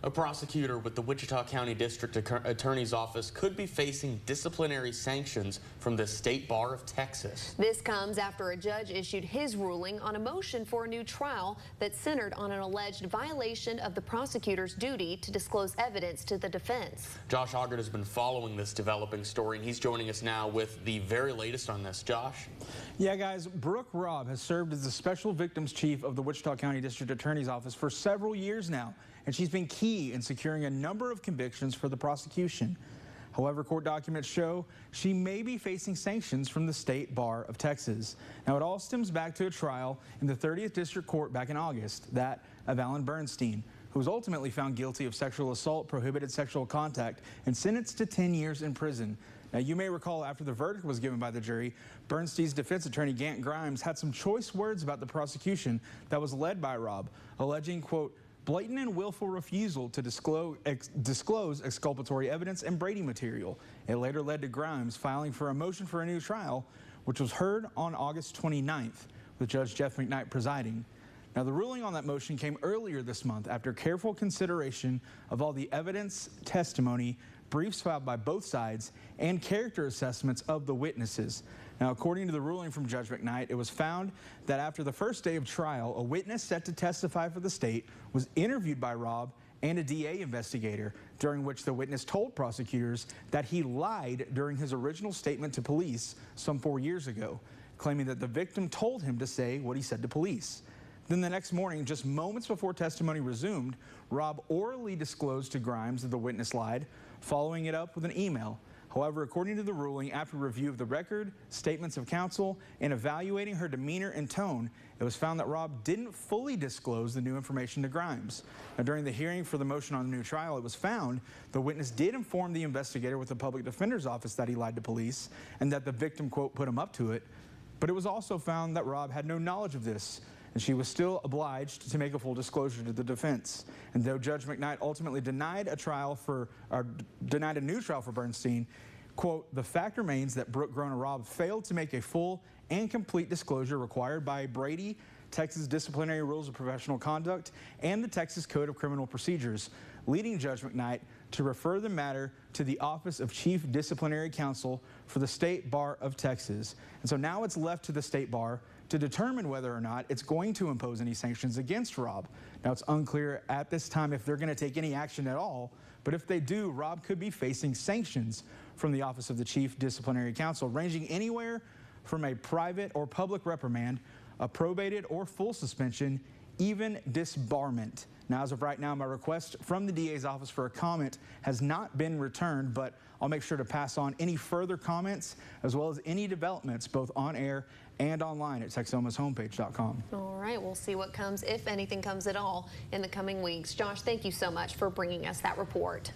A prosecutor with the Wichita County District Attorney's Office could be facing disciplinary sanctions from the State Bar of Texas. This comes after a judge issued his ruling on a motion for a new trial that centered on an alleged violation of the prosecutor's duty to disclose evidence to the defense. Josh Hoggard has been following this developing story, and he's joining us now with the very latest on this. Josh? Yeah, guys, Brooke Robb has served as the Special Victims Chief of the Wichita County District Attorney's Office for several years now, and she's been key in securing a number of convictions for the prosecution. However, court documents show she may be facing sanctions from the State Bar of Texas. Now, it all stems back to a trial in the 30th District Court back in August, that of Alan Bernstein, who was ultimately found guilty of sexual assault, prohibited sexual contact, and sentenced to 10 years in prison. Now, you may recall after the verdict was given by the jury, Bernstein's defense attorney, Gant Grimes, had some choice words about the prosecution that was led by Robb, alleging, quote, blatant and willful refusal to disclose exculpatory evidence and Brady material. It later led to Grimes filing for a motion for a new trial, which was heard on August 29th, with Judge Jeff McKnight presiding. Now, the ruling on that motion came earlier this month after careful consideration of all the evidence, testimony, briefs filed by both sides, and character assessments of the witnesses. Now, according to the ruling from Judge McKnight, it was found that after the first day of trial, a witness set to testify for the state was interviewed by Robb and a DA investigator, during which the witness told prosecutors that he lied during his original statement to police some 4 years ago, claiming that the victim told him to say what he said to police. Then the next morning, just moments before testimony resumed, Robb orally disclosed to Grimes that the witness lied, following it up with an email. However, according to the ruling, after review of the record, statements of counsel, and evaluating her demeanor and tone, it was found that Robb didn't fully disclose the new information to Grimes. Now, during the hearing for the motion on the new trial, it was found the witness did inform the investigator with the public defender's office that he lied to police and that the victim, quote, put him up to it. But it was also found that Robb had no knowledge of this, and she was still obliged to make a full disclosure to the defense. And though Judge McKnight ultimately denied a new trial for Bernstein, quote, the fact remains that Brooke Robb failed to make a full and complete disclosure required by Brady, Texas Disciplinary Rules of Professional Conduct, and the Texas Code of Criminal Procedures, leading Judge McKnight to refer the matter to the Office of Chief Disciplinary Counsel for the State Bar of Texas. And so now it's left to the State Bar to determine whether or not it's going to impose any sanctions against Robb. Now, it's unclear at this time if they're going to take any action at all, but if they do, Robb could be facing sanctions from the Office of the Chief Disciplinary Counsel, ranging anywhere from a private or public reprimand, a probated or full suspension, even disbarment. Now, as of right now, my request from the DA's office for a comment has not been returned, but I'll make sure to pass on any further comments as well as any developments both on air and online at Texomashomepage.com. All right, we'll see what comes, if anything comes at all, in the coming weeks. Josh, thank you so much for bringing us that report.